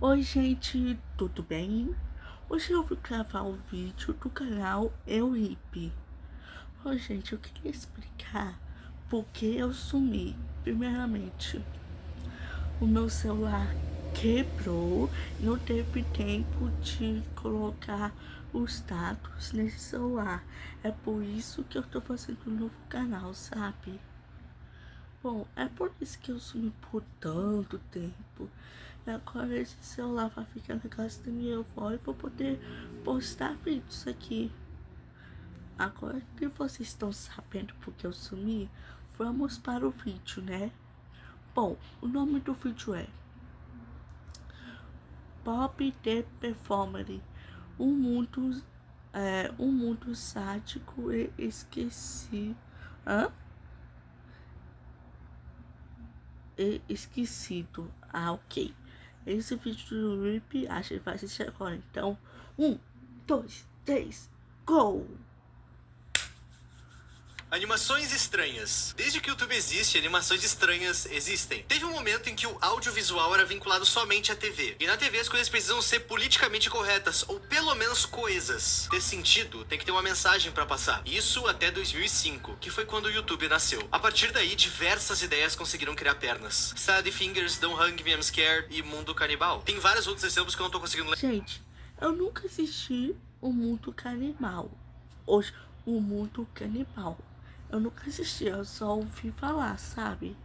Oi, gente, tudo bem? Hoje eu vou gravar o vídeo do canal Euripe. Oi, gente, eu queria explicar por que eu sumi. Primeiramente, o meu celular quebrou, não teve tempo de colocar os dados nesse celular. É por isso que eu tô fazendo um novo canal, sabe? Bom, é por isso que eu sumi por tanto tempo. E agora esse celular vai ficar na casa da minha avó e vou poder postar vídeos aqui. Agora que vocês estão sabendo porque eu sumi, vamos para o vídeo, né? Bom, o nome do vídeo é Pop The Performer, um mundo sádico e esqueci. Hã? E esquecido. Ah, ok. Esse vídeo do Rip, acho que vai assistir agora. Então, 1, 2, 3, go! Animações estranhas. Desde que o YouTube existe, animações estranhas existem. Teve um momento em que o audiovisual era vinculado somente à TV. E na TV as coisas precisam ser politicamente corretas, ou pelo menos coesas. Ter sentido, tem que ter uma mensagem pra passar. Isso até 2005, que foi quando o YouTube nasceu. A partir daí, diversas ideias conseguiram criar pernas. Sadie Fingers, Don't Hug Me, I'm Scared e Mundo Canibal. Tem vários outros exemplos que eu não tô conseguindo lembrar. Gente, eu nunca assisti o Mundo Canibal. Hoje, o Mundo Canibal. Eu nunca assisti, eu só ouvi falar, sabe?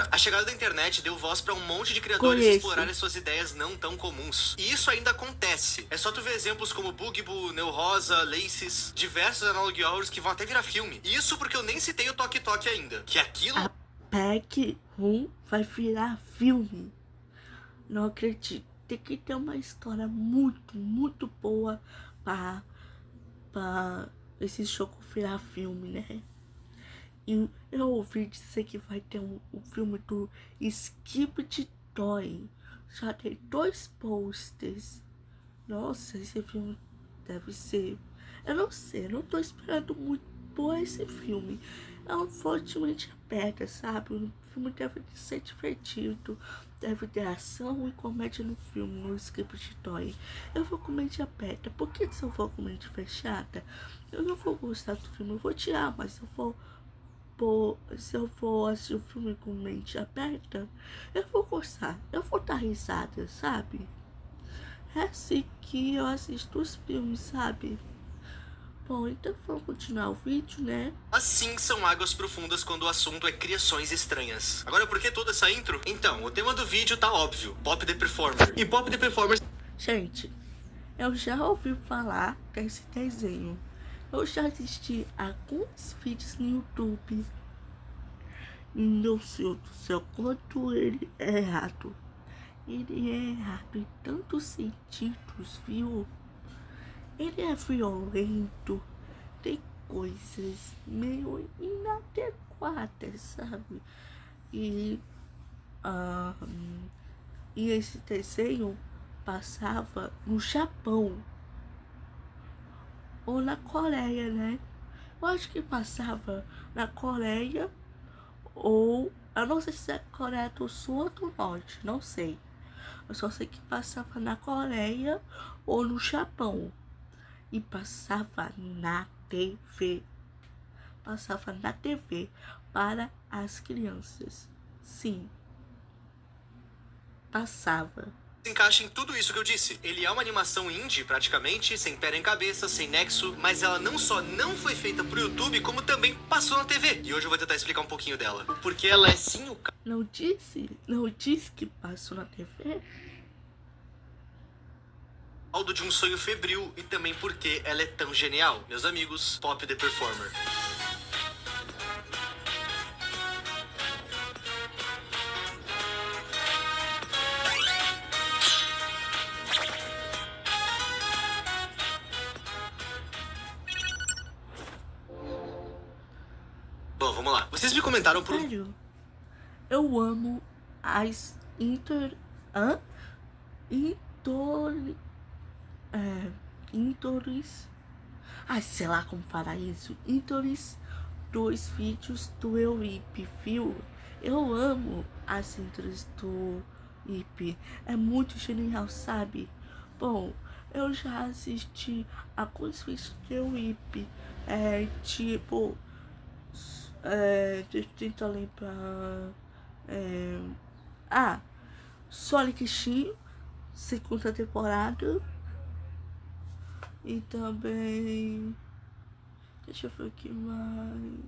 A chegada da internet deu voz pra um monte de criadores Conheço. explorarem suas ideias não tão comuns. E isso ainda acontece. É só tu ver exemplos como Boogie Boo, Neo Rosa, Laces, diversos analog horrors que vão até virar filme. E isso porque eu nem citei o Toque Toque ainda. Que aquilo... A PEC 1 vai virar filme. Não acredito. Tem que ter uma história muito boa pra esse jogo virar filme, né? E eu ouvi dizer que vai ter um filme do Skip Toy. Já tem 2 posters. Nossa, esse filme deve ser... Eu não sei, eu não tô esperando muito por esse filme. É um fortemente aberta, sabe? O filme deve ser divertido. Deve ter ação e comédia no filme, no Script Toy. Eu vou com mente aberta, porque se eu for com mente fechada, eu não vou gostar do filme. Eu vou tirar, mas se eu for assistir o filme com mente aberta, eu vou gostar. Eu vou dar risada, sabe? É assim que eu assisto os filmes, sabe? Bom, então vamos continuar o vídeo, né? Assim são águas profundas quando o assunto é criações estranhas. Agora, por que toda essa intro? Então, o tema do vídeo tá óbvio. Pop The Performer. E Pop The Performer... Gente, eu já ouvi falar desse desenho. Eu já assisti alguns vídeos no YouTube. Meu Deus do céu, quanto ele é errado. Ele é errado em tantos sentidos, viu? Ele é violento, tem coisas meio inadequadas, sabe? E, ah, e esse desenho passava no Japão ou na Coreia, né? Eu acho que passava na Coreia ou... Eu não sei se é Coreia do Sul ou do Norte, não sei. Eu só sei que passava na Coreia ou no Japão. E passava na TV. Passava na TV para as crianças. Sim, passava. se encaixa em tudo isso que eu disse. Ele é uma animação indie, praticamente, sem pé nem cabeça, sem nexo, mas ela não só não foi feita pro YouTube, como também passou na TV. E hoje eu vou tentar explicar um pouquinho dela. Porque ela é sim o Não disse que passou na TV? caldo de um sonho febril e também porque ela é tão genial. Meus amigos, Pop The Performer. Bom, vamos lá. Vocês me comentaram por... Sério? Eu amo as intores. Ai, sei lá como falar isso. Intores dos vídeos do Euripe, viu? Eu amo as intros do Ip. É muito genial, sabe? Bom, eu já assisti alguns vídeos do Ip. Tipo, deixa eu tentar lembrar. É, ah, Sonic X, segunda temporada. E também. Deixa eu ver o que mais.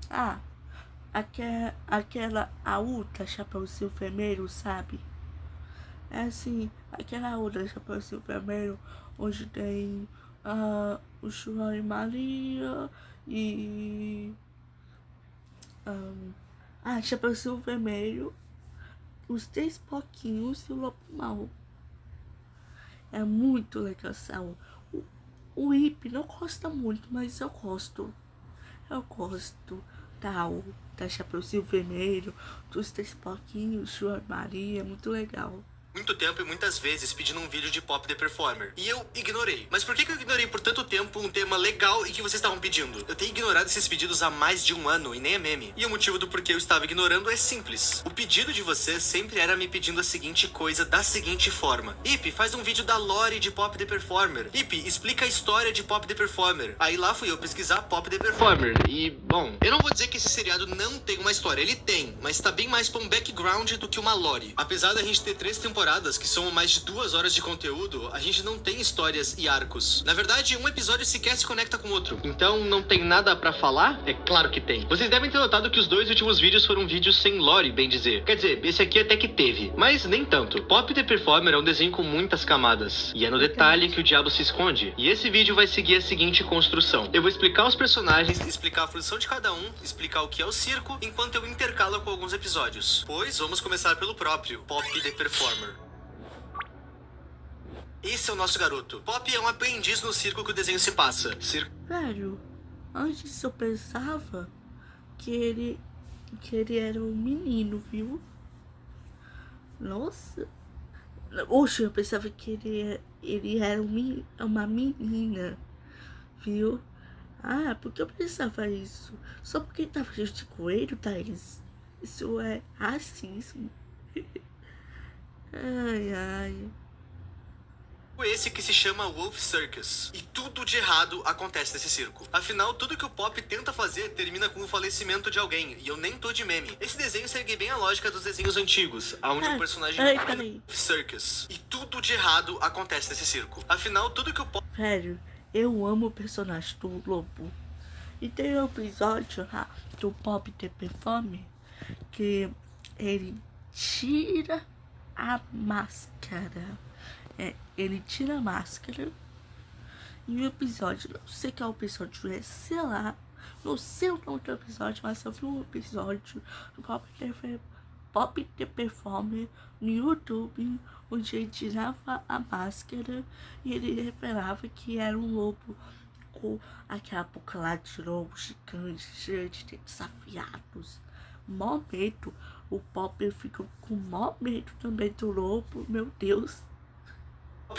Ah, aquela a outra Chapeuzinho Vermelho, sabe? É assim, aquela outra Chapeuzinho Vermelho, onde tem o João e Maria e. Chapeuzinho Vermelho, os três Porquinhos e o Lobo Mau. É muito legal, sabe? O Ip não gosta muito, mas eu gosto. Eu gosto da Chapeuzinho Vermelho, dos três Porquinhos, João e Maria, é muito legal. Muito tempo e muitas vezes pedindo um vídeo de Pop the Performer. E eu ignorei. Mas por que eu ignorei por tanto tempo um tema legal e que vocês estavam pedindo? Eu tenho ignorado esses pedidos há mais de um ano e nem é meme. E o motivo do porquê eu estava ignorando é simples. O pedido de vocês sempre era me pedindo a seguinte coisa da seguinte forma: Ip, faz um vídeo da lore de Pop the Performer. Ip, explica a história de Pop the Performer. Aí lá fui eu pesquisar Pop the Performer. E, bom, eu não vou dizer que esse seriado não tem uma história. Ele tem, mas tá bem mais pra um background do que uma lore. Apesar da gente ter 3 temporadas que somam mais de 2 horas de conteúdo, a gente não tem histórias e arcos. Na verdade, um episódio sequer se conecta com o outro. Então, não tem nada pra falar? É claro que tem. Vocês devem ter notado que os 2 últimos vídeos foram vídeos sem lore, bem dizer. Quer dizer, esse aqui até que teve, mas nem tanto. Pop the Performer é um desenho com muitas camadas. E é no detalhe que o diabo se esconde. E esse vídeo vai seguir a seguinte construção. Eu vou explicar os personagens, explicar a função de cada um, explicar o que é o circo, enquanto eu intercalo com alguns episódios. Pois, vamos começar pelo próprio Pop the Performer. Esse é o nosso garoto. Pop é um aprendiz no circo que o desenho se passa. Velho, antes eu pensava que ele era um menino, viu? Nossa. Oxe, eu pensava que ele era uma menina, viu? Porque eu pensava isso? Só porque ele tava vestido de coelho, Thaís? Isso é racismo. Ai, ai. Esse que se chama Wolf Circus. E tudo de errado acontece nesse circo. Afinal, tudo que o Pop tenta fazer termina com o falecimento de alguém. E eu nem tô de meme. Esse desenho segue bem a lógica dos desenhos antigos, onde o personagem Peraí. Circus. E tudo de errado acontece nesse circo. Afinal, tudo que o Pop... Velho, eu amo o personagem do Lobo. E tem um episódio lá do Pop the Performer que ele tira a máscara. Ele tira a máscara. E o episódio, não sei qual episódio é, sei lá. Não sei o nome do episódio, mas eu vi um episódio do Pop the Performer no YouTube, onde ele tirava a máscara e ele revelava que era um lobo com aquela boca lá de lobo gigante, cheia de dentes afiados. Mó medo. O Pop ficou com mó medo também do lobo, meu Deus.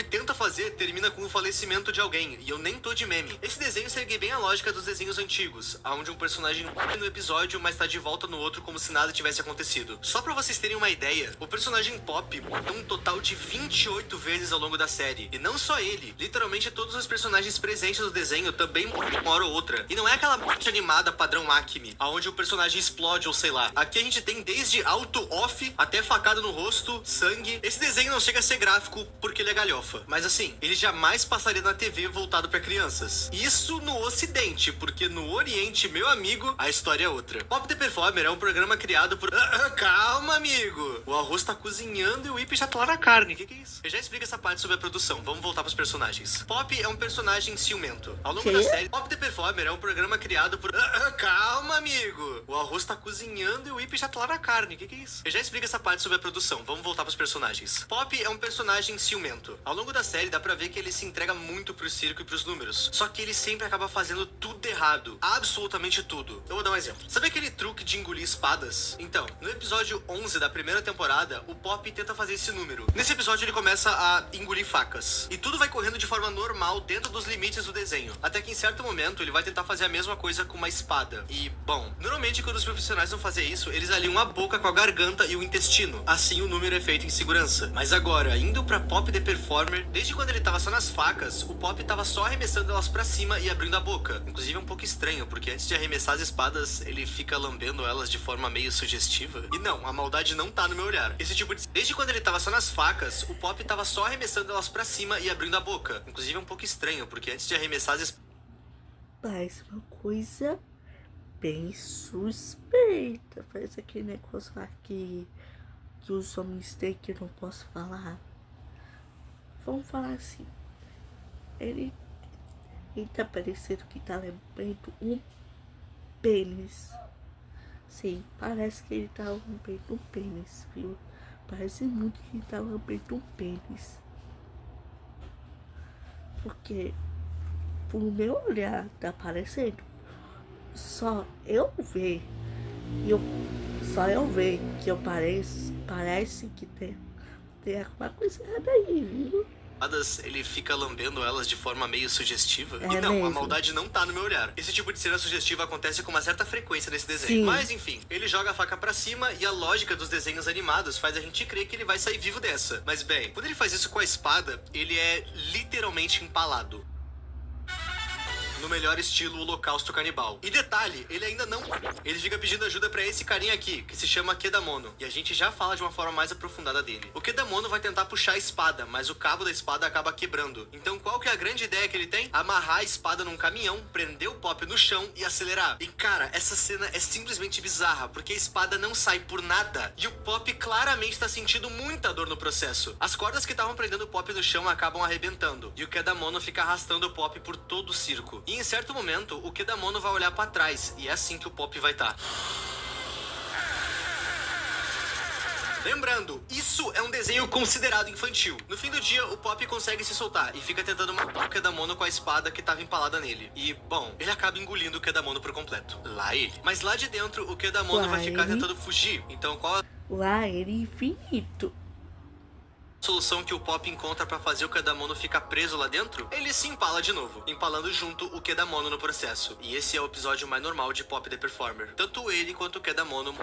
tenta fazer termina com o falecimento de alguém, e eu nem tô de meme. Esse desenho segue bem a lógica dos desenhos antigos, onde um personagem morre no episódio, mas tá de volta no outro como se nada tivesse acontecido. Só pra vocês terem uma ideia, o personagem Pop morreu um total de 28 vezes ao longo da série. E não só ele, literalmente todos os personagens presentes no desenho também morrem uma hora ou outra. E não é aquela morte animada padrão Acme, onde o personagem explode ou sei lá. Aqui a gente tem desde auto-off até facada no rosto, sangue. Esse desenho não chega a ser gráfico porque ele é galhofa. Mas assim, ele jamais passaria na TV voltado pra crianças. Isso no ocidente, porque no oriente, meu amigo, a história é outra. Pop the Performer é um programa criado por... calma, amigo! O arroz tá cozinhando e o Ip já tá lá na carne. Que é isso? Eu já explico essa parte sobre a produção. Vamos voltar pros personagens. Pop é um personagem ciumento. Ao longo da série, Pop the Performer é um programa criado por... calma, amigo! O arroz tá cozinhando e o Ip já tá lá na carne. Que é isso? Eu já explico essa parte sobre a produção. Vamos voltar pros personagens. Pop é um personagem ciumento. Ao longo da série dá pra ver que ele se entrega muito pro circo e pros números, só que ele sempre acaba fazendo tudo errado, absolutamente tudo. Eu vou dar um exemplo. Sabe aquele truque de engolir espadas? Então, no episódio 11 da primeira temporada, o Pop tenta fazer esse número. Nesse episódio ele começa a engolir facas, e tudo vai correndo de forma normal dentro dos limites do desenho, até que em certo momento ele vai tentar fazer a mesma coisa com uma espada. E, bom, normalmente quando os profissionais vão fazer isso, eles alinham a boca com a garganta e o intestino. Assim o número é feito em segurança. Mas agora, indo pra Pop The Performer, desde quando ele tava só nas facas, o Pop tava só arremessando elas pra cima e abrindo a boca. Inclusive é um pouco estranho, porque antes de arremessar as espadas, ele fica lambendo elas de forma meio sugestiva. E não, a maldade não tá no meu olhar. Esse tipo de... Desde quando ele tava só nas facas, o Pop tava só arremessando elas pra cima e abrindo a boca. Inclusive é um pouco estranho, porque antes de arremessar as espadas... Parece uma coisa bem suspeita. Parece aquele negócio lá que os homens têm que eu não posso falar. Vamos falar assim. Ele tá parecendo que tá lambendo um pênis. Sim, parece que ele tá lambendo um pênis, viu? Parece muito que ele tá lambendo um pênis. Porque, por meu olhar, tá parecendo. Só eu ver que eu parece que tem alguma coisa errada aí, viu? Ele fica lambendo elas de forma meio sugestiva. É E não, mesmo. a maldade não tá no meu olhar. Esse tipo de cena sugestiva acontece com uma certa frequência nesse desenho. Sim. Mas enfim, ele joga a faca pra cima e a lógica dos desenhos animados faz a gente crer que ele vai sair vivo dessa. Mas bem, quando ele faz isso com a espada, ele é literalmente empalado. No melhor estilo Holocausto Canibal. E detalhe, ele ainda não... Ele fica pedindo ajuda pra esse carinha aqui, que se chama Kedamono. E a gente já fala de uma forma mais aprofundada dele. O Kedamono vai tentar puxar a espada, mas o cabo da espada acaba quebrando. Então qual que é a grande ideia que ele tem? Amarrar a espada num caminhão, prender o Pop no chão e acelerar. E cara, essa cena é simplesmente bizarra, porque a espada não sai por nada. E o Pop claramente tá sentindo muita dor no processo. As cordas que estavam prendendo o Pop no chão acabam arrebentando. E o Kedamono fica arrastando o Pop por todo o circo. E em certo momento, o Kedamono vai olhar pra trás, e é assim que o Pop vai estar. Lembrando, isso é um desenho considerado infantil. No fim do dia, o Pop consegue se soltar e fica tentando matar o Kedamono com a espada que estava empalada nele. E, bom, ele acaba engolindo o Kedamono por completo. Lá ele. Mas lá de dentro, o Kedamono vai ficar tentando fugir. Então qual Lá ele infinito. solução que o Pop encontra pra fazer o Kedamono ficar preso lá dentro? Ele se empala de novo, empalando junto o Kedamono no processo. E esse é o episódio mais normal de Pop The Performer. Tanto ele quanto o Kedamono...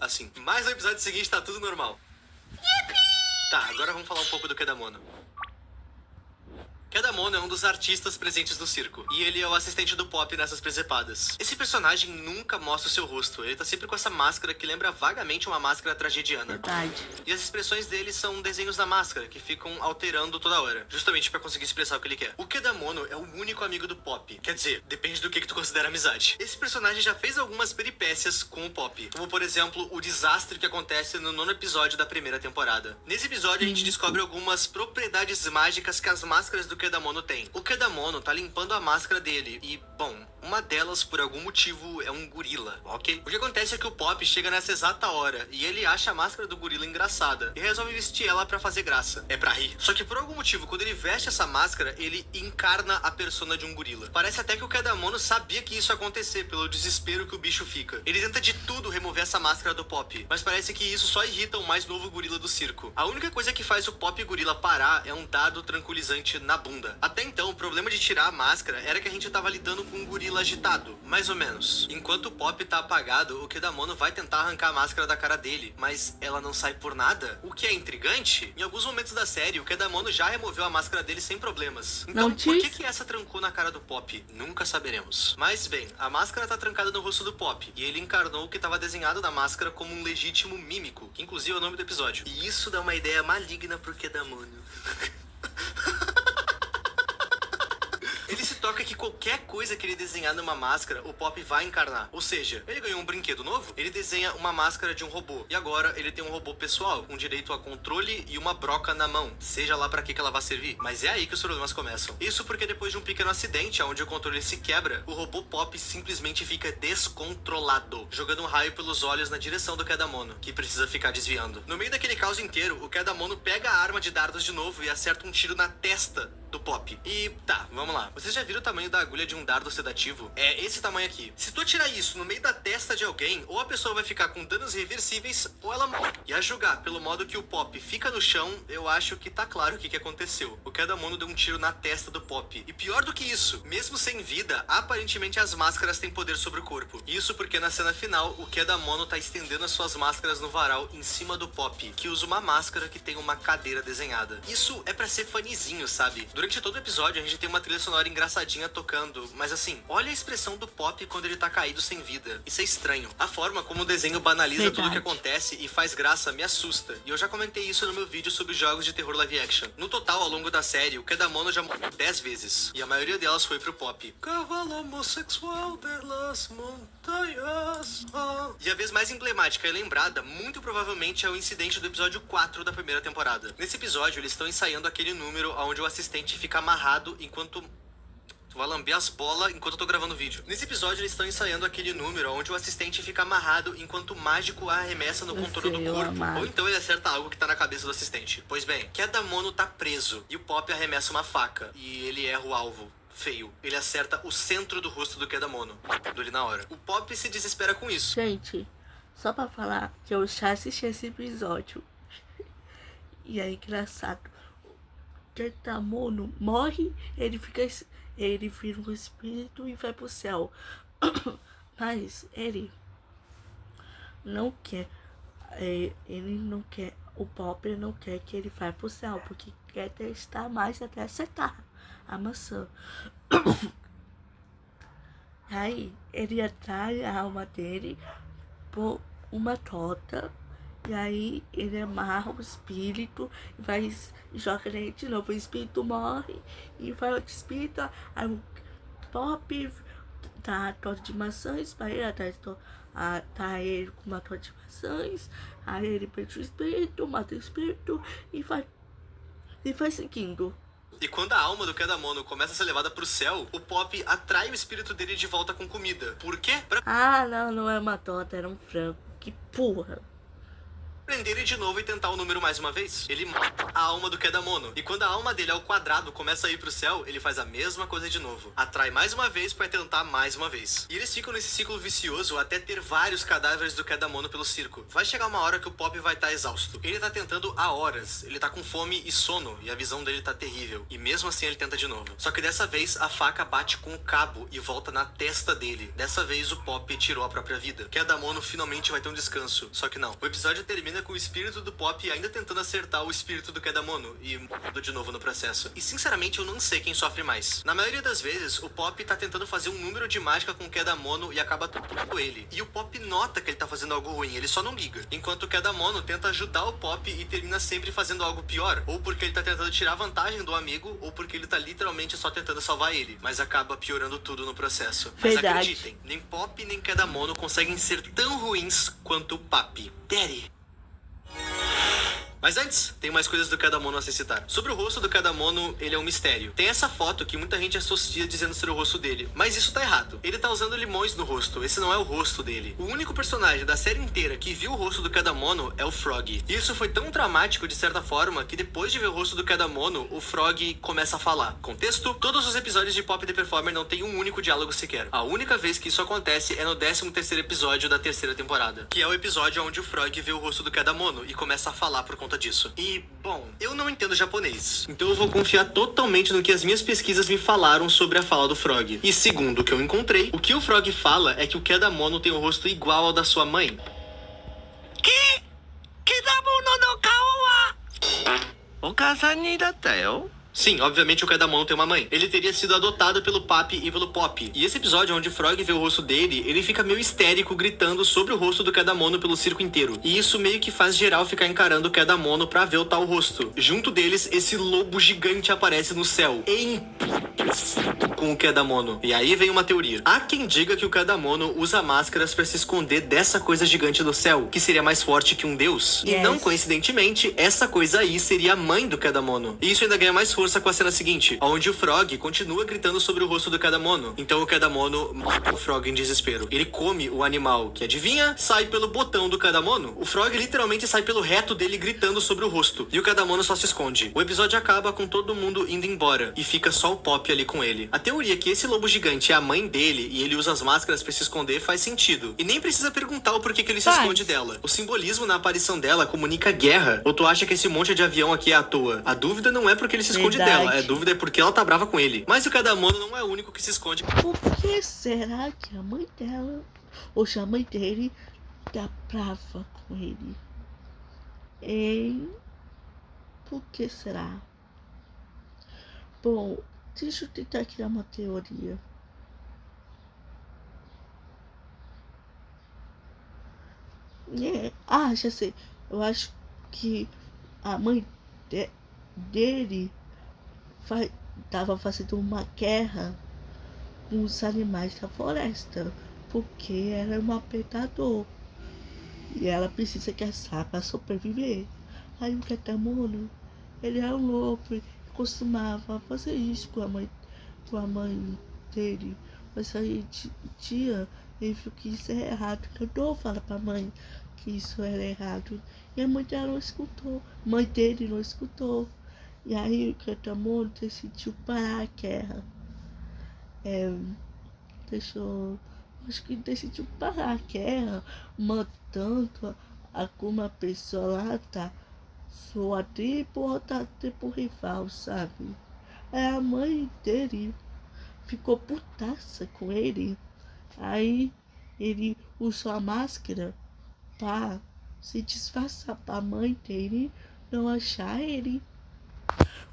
Assim. Mas no episódio seguinte tá tudo normal. Tá, agora vamos falar um pouco do Kedamono. Kedamono é um dos artistas presentes no circo, e ele é o assistente do Pop nessas presepadas. Esse personagem nunca mostra o seu rosto, ele tá sempre com essa máscara que lembra vagamente uma máscara tragediana. Verdade. E as expressões dele são desenhos da máscara, que ficam alterando toda hora, justamente pra conseguir expressar o que ele quer. O Kedamono é o único amigo do Pop, quer dizer, depende do que tu considera amizade. Esse personagem já fez algumas peripécias com o Pop, como por exemplo, o desastre que acontece no 9º episódio da primeira temporada. Nesse episódio a gente descobre algumas propriedades mágicas que as máscaras do Kedamono tem. O Kedamono tá limpando a máscara dele e, bom, uma delas, por algum motivo, é um gorila, ok? O que acontece é que o Pop chega nessa exata hora e ele acha a máscara do gorila engraçada e resolve vestir ela pra fazer graça. É pra rir. Só que por algum motivo, quando ele veste essa máscara, ele encarna a persona de um gorila. Parece até que o Kedamono sabia que isso ia acontecer pelo desespero que o bicho fica. Ele tenta de tudo remover essa máscara do Pop, mas parece que isso só irrita o mais novo gorila do circo. A única coisa que faz o Pop gorila parar é um dado tranquilizante na bunda. Até então, o problema de tirar a máscara era que a gente tava lidando com um gorila agitado, mais ou menos. Enquanto o Pop tá apagado, o Kedamono vai tentar arrancar a máscara da cara dele, mas ela não sai por nada. O que é intrigante, em alguns momentos da série, o Kedamono já removeu a máscara dele sem problemas. Então, por que essa trancou na cara do Pop? Nunca saberemos. Mas bem, a máscara tá trancada no rosto do Pop, e ele encarnou o que tava desenhado na máscara como um legítimo mímico, que inclusive é o nome do episódio. E isso dá uma ideia maligna pro Kedamono. Ele se toca é que qualquer coisa que ele desenhar numa máscara, o Pop vai encarnar. Ou seja, ele ganhou um brinquedo novo, ele desenha uma máscara de um robô. E agora ele tem um robô pessoal, com direito a controle e uma broca na mão. Seja lá pra que ela vai servir. Mas é aí que os problemas começam. Isso porque depois de um pequeno acidente, onde o controle se quebra, o robô Pop simplesmente fica descontrolado, jogando um raio pelos olhos na direção do Kedamono, que precisa ficar desviando. No meio daquele caos inteiro, o Kedamono pega a arma de dardos de novo e acerta um tiro na testa do Pop. E tá, vamos lá. Vocês já viram o tamanho da agulha de um dardo sedativo? É esse tamanho aqui. Se tu atirar isso no meio da testa de alguém, ou a pessoa vai ficar com danos reversíveis, ou ela morre. E a julgar pelo modo que o Pop fica no chão, eu acho que tá claro o que aconteceu. O Kedamono deu um tiro na testa do Pop. E pior do que isso, mesmo sem vida, aparentemente as máscaras têm poder sobre o corpo. Isso porque na cena final, o Kedamono tá estendendo as suas máscaras no varal em cima do Pop, que usa uma máscara que tem uma cadeira desenhada. Isso é pra ser fanizinho, sabe? Durante todo o episódio, a gente tem uma trilha sonora engraçadinha tocando, mas assim, olha a expressão do Pop quando ele tá caído sem vida. Isso é estranho. A forma como o desenho banaliza tudo o que acontece e faz graça me assusta. E eu já comentei isso no meu vídeo sobre jogos de terror live action. No total, ao longo da série, o Kedamono já morreu 10 vezes. E a maioria delas foi pro Pop. Cavalo homossexual pelas montanhas. E a vez mais emblemática e lembrada, muito provavelmente, é o incidente do episódio 4 da primeira temporada. Nesse episódio, eles estão ensaiando aquele número onde o assistente fica amarrado enquanto... Tu vai lamber as bolas enquanto eu tô gravando o vídeo. Nesse episódio, eles estão ensaiando aquele número onde o assistente fica amarrado enquanto o mágico arremessa no contorno do corpo. Ou então ele acerta algo que tá na cabeça do assistente. Pois bem, Kedamono tá preso e o Pop arremessa uma faca e ele erra o alvo. Feio. Ele acerta o centro do rosto do Kedamono. Matando ele na hora. O Pop se desespera com isso. Gente, só pra falar que eu já assisti esse episódio. E é engraçado. O Kedamono morre, ele vira um espírito e vai pro céu. Mas ele não quer. Ele não quer. O Pop não quer que ele vá pro céu, porque quer testar mais até acertar a maçã. Aí ele atrai a alma dele por uma torta. E aí ele amarra o espírito e vai e joga ele de novo. O espírito morre e vai outro espírito. Aí o Pop tá a torta de maçãs para ele, tá ele com uma torta de maçãs. Aí ele perde o espírito, mata o espírito e vai seguindo. E quando a alma do Kedamono começa a ser levada pro céu, o Pop atrai o espírito dele de volta com comida. Por quê? Ah, não é uma torta, era um frango. Que porra. Prender ele de novo e tentar o número mais uma vez. Ele mata a alma do Kedamono. E quando a alma dele ao quadrado começa a ir pro céu, ele faz a mesma coisa de novo. Atrai mais uma vez pra tentar mais uma vez. E eles ficam nesse ciclo vicioso até ter vários cadáveres do Kedamono pelo circo. Vai chegar uma hora que o Pop vai estar exausto. Ele tá tentando há horas. Ele tá com fome e sono. E a visão dele tá terrível. E mesmo assim ele tenta de novo. Só que dessa vez a faca bate com o cabo e volta na testa dele. Dessa vez o Pop tirou a própria vida. Kedamono finalmente vai ter um descanso. Só que não. O episódio termina com o espírito do Pop ainda tentando acertar o espírito do Kedamono e morrendo de novo no processo. E sinceramente eu não sei quem sofre mais. Na maioria das vezes, o Pop tá tentando fazer um número de mágica com o Kedamono e acaba tocando ele. E o Pop nota que ele tá fazendo algo ruim, ele só não liga. Enquanto o Kedamono tenta ajudar o Pop e termina sempre fazendo algo pior. Ou porque ele tá tentando tirar vantagem do amigo, ou porque ele tá literalmente só tentando salvar ele. Mas acaba piorando tudo no processo. Mas Verdade. acreditem, nem Pop nem Kedamono conseguem ser tão ruins quanto o Papi. Daddy. Mas antes, tem mais coisas do Kedamono a se citar. Sobre o rosto do Kedamono, ele é um mistério. Tem essa foto que muita gente associa dizendo ser o rosto dele. Mas isso tá errado. Ele tá usando limões no rosto. Esse não é o rosto dele. O único personagem da série inteira que viu o rosto do Kedamono é o Frog. E isso foi tão traumático, de certa forma, que depois de ver o rosto do Kedamono, o Frog começa a falar. Contexto? Todos os episódios de Pop the Performer não tem um único diálogo sequer. A única vez que isso acontece é no 13º episódio da terceira temporada. Que é o episódio onde o Frog vê o rosto do Kedamono e começa a falar por conta disso. E, bom, eu não entendo japonês, então eu vou confiar totalmente no que as minhas pesquisas me falaram sobre a fala do Frog. E segundo o que eu encontrei, o que o Frog fala é que o Kedamono tem o rosto igual ao da sua mãe. Que? Kedamono no kao wa お母さんにだったよ。Sim, obviamente o Kedamono tem uma mãe. Ele teria sido adotado pelo Papi e pelo Pop. E esse episódio onde o Frog vê o rosto dele, ele fica meio histérico gritando sobre o rosto do Kedamono pelo circo inteiro. E isso meio que faz geral ficar encarando o Kedamono pra ver o tal rosto. Junto deles, esse lobo gigante aparece no céu. Com o Kedamono. E aí vem uma teoria. Há quem diga que o Kedamono usa máscaras pra se esconder dessa coisa gigante do céu, que seria mais forte que um deus. E não coincidentemente, essa coisa aí seria a mãe do Kedamono. E isso ainda ganha mais força com a cena seguinte, onde o Frog continua gritando sobre o rosto do Kedamono. Então o Kedamono mata o Frog em desespero. Ele come o animal, que adivinha? Sai pelo botão do Kedamono. O Frog literalmente sai pelo reto dele gritando sobre o rosto. E o Kedamono só se esconde. O episódio acaba com todo mundo indo embora. E fica só o Pop ali com ele. A teoria que esse lobo gigante é a mãe dele e ele usa as máscaras pra se esconder faz sentido. E nem precisa perguntar o porquê que ele se esconde dela. O simbolismo na aparição dela comunica guerra. Ou tu acha que esse monte de avião aqui é à toa? A dúvida não é porque ele se esconde dela, a dúvida é porque ela tá brava com ele. Mas o Kedamono não é o único que se esconde. Por que será que a mãe dela, ou se a mãe dele, tá brava com ele? Hein? Por que será? Bom, deixa eu tentar criar uma teoria. Já sei. Eu acho que a mãe dele tava fazendo uma guerra com os animais da floresta, porque ela é uma predador e ela precisa caçar para sobreviver. Aí o Kedamono, ele é um lobo, costumava fazer isso com a mãe dele, mas aí dia ele viu que isso é errado, tentou falar pra mãe que isso era errado, e a mãe dela não escutou, a mãe dele não escutou, e aí o Kedamono decidiu parar a guerra. Acho que decidiu parar a guerra, matando alguma pessoa lá da sua tribo ou da tribo rival, sabe? Aí a mãe dele ficou putaça com ele. Aí ele usou a máscara pra se disfarçar pra mãe dele não achar ele.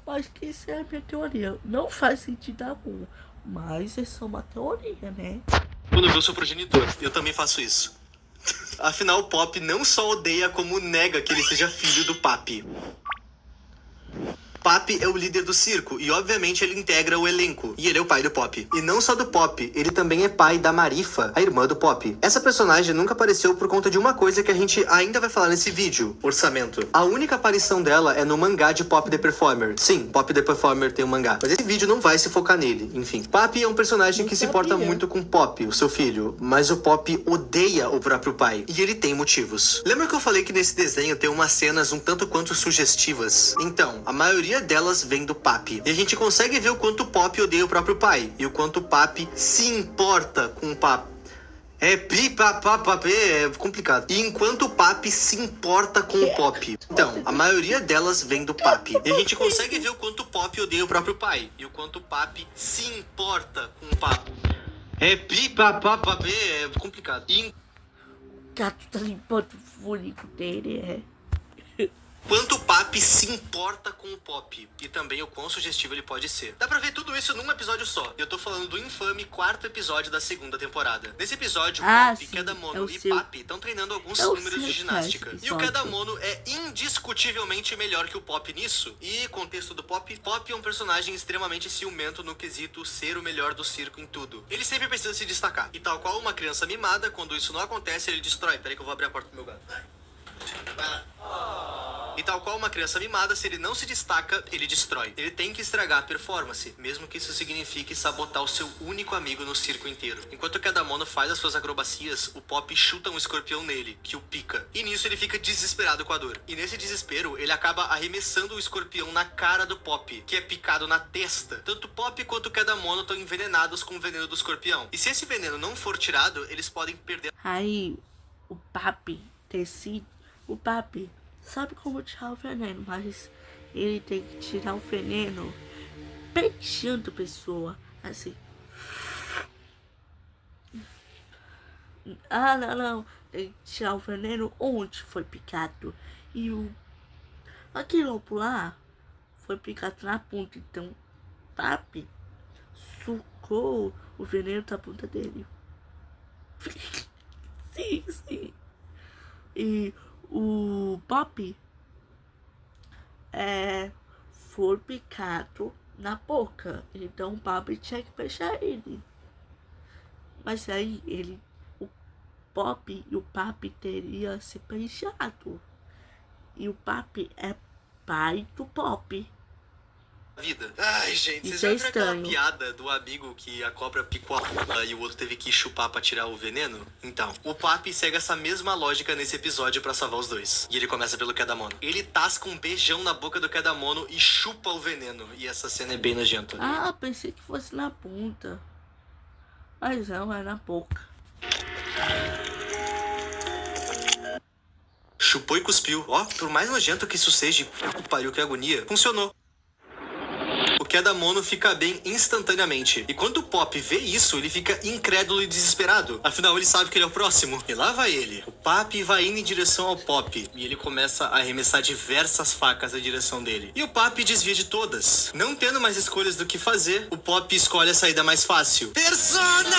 Acho que isso é a minha teoria. Não faz sentido algum, mas é só uma teoria, né? Quando eu sou progenitor, eu também faço isso. Afinal, o Pop não só odeia, como nega que ele seja filho do Papi. Papi é o líder do circo e obviamente ele integra o elenco. E ele é o pai do Pop. E não só do Pop, ele também é pai da Marifa, a irmã do Pop. Essa personagem nunca apareceu por conta de uma coisa que a gente ainda vai falar nesse vídeo: orçamento. A única aparição dela é no mangá de Pop the Performer. Sim, Pop the Performer tem um mangá, mas esse vídeo não vai se focar nele. Enfim, Papi é um personagem que se importa muito com Pop, o seu filho, mas o Pop odeia o próprio pai. E ele tem motivos. Lembra que eu falei que nesse desenho tem umas cenas um tanto quanto sugestivas? Então, a maioria delas vem do Papi. E a gente consegue ver o quanto o Pop odeia o próprio pai. E o quanto o Papi se importa com o Papi. É complicado. E enquanto o Papi se importa com o Pop. Então, a maioria delas vem do Papi. E a gente consegue ver o quanto o Pop odeia o próprio pai. E o quanto o Papi se importa com o Papi. É complicado. E O gato tá limpando o furico dele, quanto o Papi se importa com o Pop. E também o quão sugestivo ele pode ser. Dá pra ver tudo isso num episódio só. Eu tô falando do infame 4º episódio da 2ª temporada. Nesse episódio, Pop, Kedamono e Papi estão treinando alguns números de ginástica. E o Kedamono é indiscutivelmente melhor que o Pop nisso. E contexto do Pop: Pop é um personagem extremamente ciumento no quesito ser o melhor do circo em tudo. Ele sempre precisa se destacar. E tal qual uma criança mimada, quando isso não acontece, ele destrói. Peraí que eu vou abrir a porta do meu gato. Vai lá. E tal qual uma criança mimada, se ele não se destaca, ele destrói. Ele tem que estragar a performance, mesmo que isso signifique sabotar o seu único amigo no circo inteiro. Enquanto o Kedamono faz as suas acrobacias, o Pop chuta um escorpião nele, que o pica. E nisso ele fica desesperado com a dor. E nesse desespero, ele acaba arremessando o escorpião na cara do Pop, que é picado na testa. Tanto o Pop quanto o Kedamono estão envenenados com o veneno do escorpião. E se esse veneno não for tirado, eles podem perder. Aí o Papi decide. O Papi sabe como tirar o veneno, mas ele tem que tirar o veneno beijando a pessoa, assim. Não, tem que tirar o veneno onde foi picado. E aquele lobo lá foi picado na ponta. Então, Papi sucou o veneno da ponta dele. Sim, sim. E o Pop foi picado na boca. Então o Pop tinha que fechar ele. Mas aí o Pop e o Papi teria se beijado. E o Papi é pai do Pop. Vida. Ai, gente, vocês Isso é já viram aquela estranho. piada do amigo que a cobra picou a rola e o outro teve que chupar pra tirar o veneno? Então, o Papi segue essa mesma lógica nesse episódio pra salvar os dois. E ele começa pelo Kedamono. Ele tasca um beijão na boca do Kedamono e chupa o veneno. E essa cena é bem nojenta. Ah, pensei que fosse na ponta. Mas não, é na boca. Chupou e cuspiu. Ó, por mais nojento que isso seja, pariu, que agonia. Funcionou. O Kedamono fica bem instantaneamente. E quando o Pop vê isso, ele fica incrédulo e desesperado. Afinal, ele sabe que ele é o próximo. E lá vai ele. O Papi vai indo em direção ao Pop. E ele começa a arremessar diversas facas na direção dele. E o Papi desvia de todas. Não tendo mais escolhas do que fazer, o Pop escolhe a saída mais fácil. Persona!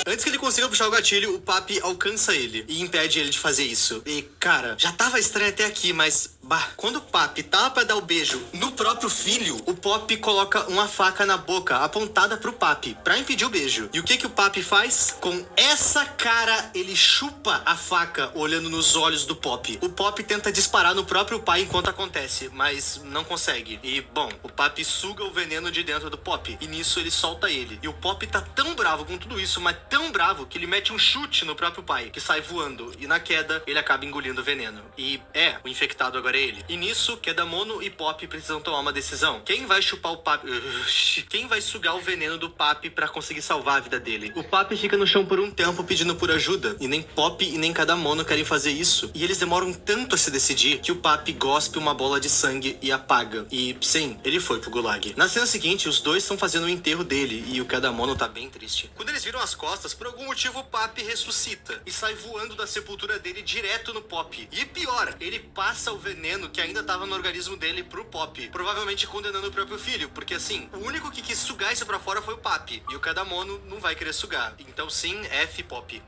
Antes que ele consiga puxar o gatilho, o Papi alcança ele e impede ele de fazer isso. E, cara, já tava estranho até aqui, mas... Bah, quando o Papi tava pra dar o beijo no próprio filho, o Pop coloca uma faca na boca, apontada pro Papi, pra impedir o beijo. E o que o Papi faz? Com essa cara, ele chupa a faca, olhando nos olhos do Pop. O Pop tenta disparar no próprio pai enquanto acontece, mas não consegue. E, bom, o Papi suga o veneno de dentro do Pop. E nisso ele solta ele. E o Pop tá tão bravo com tudo isso, mas tão bravo, que ele mete um chute no próprio pai, que sai voando. E na queda, ele acaba engolindo o veneno. E, o infectado agora é ele. E nisso, Kedamono e Pop precisam tomar uma decisão. Quem vai chupar o Papi... Quem vai sugar o veneno do Papi pra conseguir salvar a vida dele? O Papi fica no chão por um tempo pedindo por ajuda. E nem Pop e nem Kedamono querem fazer isso. E eles demoram tanto a se decidir que o Papi gospe uma bola de sangue e apaga. E, sim, ele foi pro Gulag. Na cena seguinte, os dois estão fazendo o enterro dele e o Kedamono tá bem triste. Quando eles viram as costas, por algum motivo o Papi ressuscita e sai voando da sepultura dele direto no Pop. E pior, ele passa o veneno que ainda tava no organismo dele pro Pop, provavelmente condenando o próprio filho, porque assim, o único que quis sugar isso pra fora foi o Papi, e o Kedamono não vai querer sugar. Então sim, F Pop.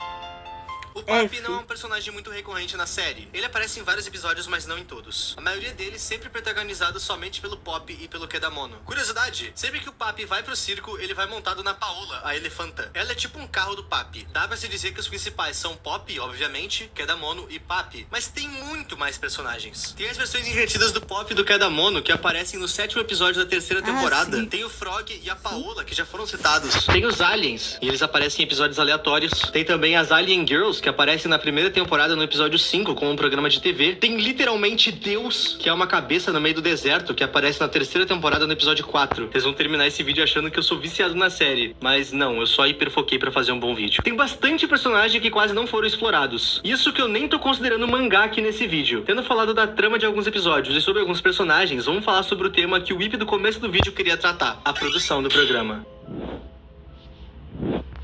O Papi não é um personagem muito recorrente na série. Ele aparece em vários episódios, mas não em todos. A maioria deles sempre protagonizado somente pelo Pop e pelo Kedamono. Curiosidade, sempre que o Papi vai pro circo, ele vai montado na Paola, a elefanta. Ela é tipo um carro do Papi. Dá pra se dizer que os principais são Pop, obviamente, Kedamono e Papi. Mas tem muito mais personagens. Tem as versões invertidas do Pop e do Kedamono, que aparecem no 7º episódio da 3ª temporada. Sim. Tem o Frog e a Paola, que já foram citados. Tem os Aliens, e eles aparecem em episódios aleatórios. Tem também as Alien Girls, que aparecem na 1ª temporada no episódio 5, com um programa de TV. Tem literalmente Deus, que é uma cabeça no meio do deserto, que aparece na 3ª temporada no episódio 4. Vocês vão terminar esse vídeo achando que eu sou viciado na série, mas não, eu só hiperfoquei pra fazer um bom vídeo. Tem bastante personagem que quase não foram explorados. Isso que eu nem tô considerando mangá aqui nesse vídeo. Tendo falado da trama de alguns episódios e sobre alguns personagens, vamos falar sobre o tema que o Whip do começo do vídeo queria tratar: a produção do programa.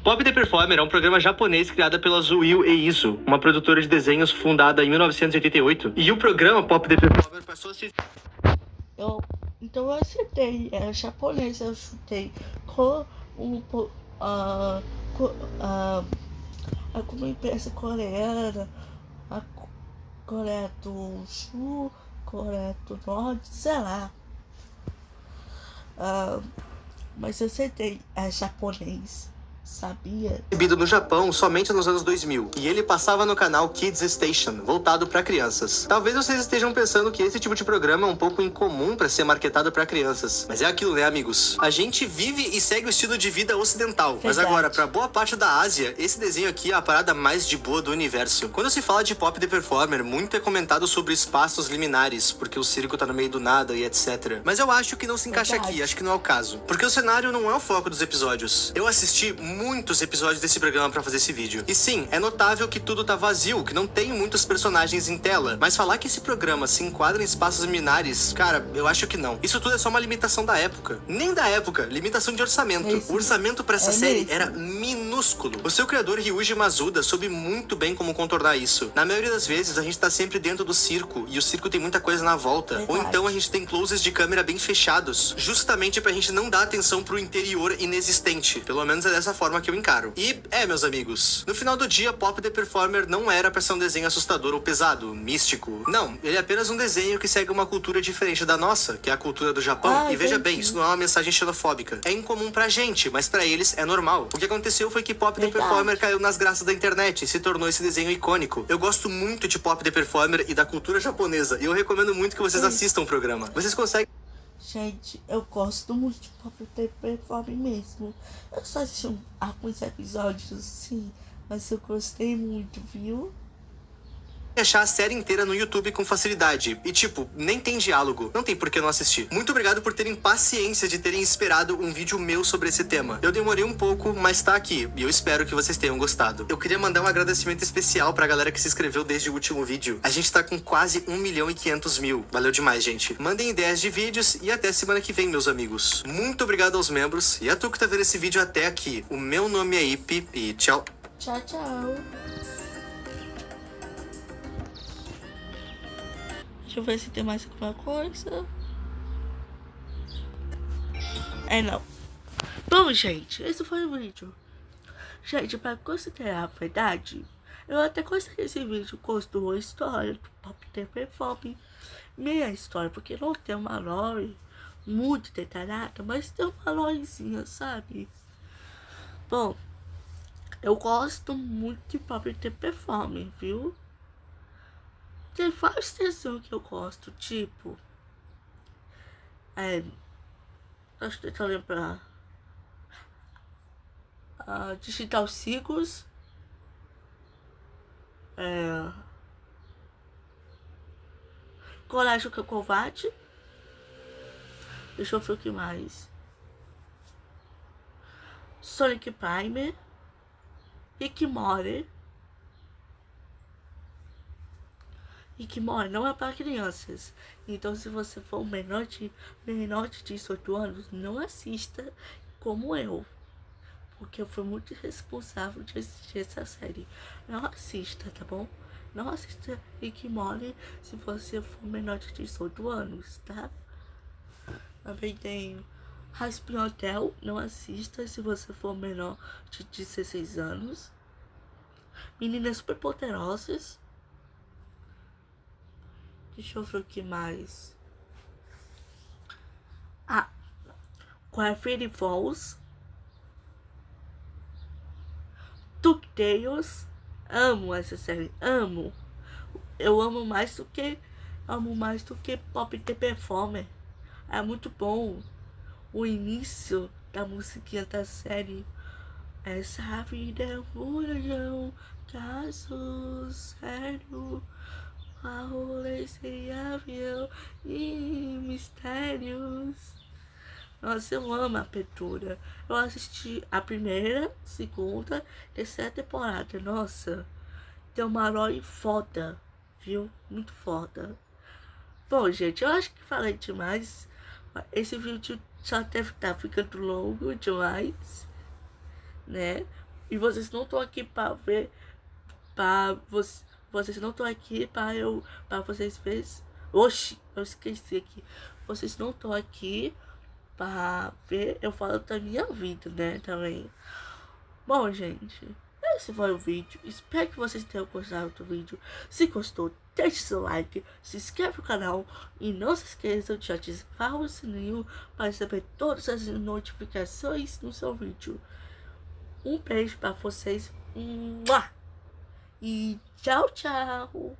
Pop the Performer é um programa japonês criado pela Zuil Eizo, uma produtora de desenhos fundada em 1988. E o programa Pop the Performer passou a ser... Então eu acertei, é japonês, eu chutei alguma empresa coreana, a Coreia do Sul, Coreia do Norte, sei lá. Mas eu acertei, é japonês. Sabia? Exibido no Japão somente nos anos 2000, e ele passava no canal Kids Station, voltado para crianças. Talvez vocês estejam pensando que esse tipo de programa é um pouco incomum para ser marketado para crianças, mas é aquilo, né, amigos? A gente vive e segue o estilo de vida ocidental, mas Verdade. agora, para boa parte da Ásia, esse desenho aqui é a parada mais de boa do universo. Quando se fala de Pop the Performer, muito é comentado sobre espaços liminares, porque o circo tá no meio do nada e etc. Mas eu acho que não se encaixa Verdade. aqui, acho que não é o caso, porque o cenário não é o foco dos episódios. Eu assisti muitos episódios desse programa pra fazer esse vídeo. E sim, é notável que tudo tá vazio, que não tem muitos personagens em tela. Mas falar que esse programa se enquadra em espaços liminares, cara, eu acho que não. Isso tudo é só uma limitação da época. Nem da época, limitação de orçamento. Mesmo. O orçamento pra essa É série mesmo. era minúsculo. O seu criador, Ryuji Masuda, soube muito bem como contornar isso. Na maioria das vezes, a gente tá sempre dentro do circo, e o circo tem muita coisa na volta. Verdade. Ou então a gente tem closes de câmera bem fechados, justamente pra gente não dar atenção pro interior inexistente. Pelo menos é dessa forma que eu encaro. E, meus amigos, no final do dia, Pop the Performer não era pra ser um desenho assustador ou pesado, místico. Não, ele é apenas um desenho que segue uma cultura diferente da nossa, que é a cultura do Japão. E veja bem, isso não é uma mensagem xenofóbica. É incomum pra gente, mas pra eles é normal. O que aconteceu foi que Pop the Performer caiu nas graças da internet e se tornou esse desenho icônico. Eu gosto muito de Pop the Performer e da cultura japonesa, e eu recomendo muito que vocês assistam o programa. Vocês conseguem... Gente, eu gosto muito de Pop the Performer mesmo. Eu só assisti alguns episódios, sim, mas eu gostei muito, viu? achar a série inteira no YouTube com facilidade. E tipo, nem tem diálogo. Não tem por que não assistir. Muito obrigado por terem paciência de terem esperado um vídeo meu sobre esse tema. Eu demorei um pouco, mas tá aqui. E eu espero que vocês tenham gostado. Eu queria mandar um agradecimento especial pra galera que se inscreveu desde o último vídeo. A gente tá com quase 1.500.000. Valeu demais, gente. Mandem ideias de vídeos e até semana que vem, meus amigos. Muito obrigado aos membros. E a tu que tá vendo esse vídeo até aqui. O meu nome é Ipe e tchau. Tchau, tchau. Deixa eu ver se tem mais alguma coisa. Não. Bom, gente, esse foi o vídeo. Gente, pra considerar a verdade, eu até considerei esse vídeo construir uma história do Pop the Performer. Meia história, porque não tem uma lore muito detalhada, mas tem uma lorezinha, sabe? Bom, eu gosto muito de Pop the Performer, viu? Tem vários desenhos que eu gosto, tipo... Deixa eu tentar lembrar. Digital Circus. Colégio que é Covarde. Deixa eu ver o que mais. Sonic Prime. Rick Morty. Rick Morty não é para crianças. Então, se você for menor de 18 anos, não assista como eu. Porque eu fui muito responsável de assistir essa série. Não assista, tá bom? Não assista Rick Morty se você for menor de 18 anos, tá? Também tem Raspi Hotel. Não assista se você for menor de 16 anos. Meninas Superpoderosas. Deixa eu ver o que mais. Gravity Falls. DuckTales. Amo essa série, amo. Eu amo mais do que Pop the Performer. É muito bom. O início da musiquinha da série. Essa vida é um caso sério. Rolês em avião e mistérios. Nossa, eu amo a abertura. Eu assisti a primeira, segunda, terceira temporada. Nossa, tem uma lore foda, viu? Muito foda. Bom, gente, eu acho que falei demais. Esse vídeo já deve estar ficando longo demais, né? E vocês não estão aqui para ver, vocês não estão aqui para vocês verem. Oxi, eu esqueci aqui. Vocês não estão aqui para ver eu falando da minha vida, né? Também. Bom, gente, esse foi o vídeo. Espero que vocês tenham gostado do vídeo. Se gostou, deixe seu like, se inscreve no canal e não se esqueçam de ativar o sininho para receber todas as notificações no seu vídeo. Um beijo para vocês. E tchau, tchau.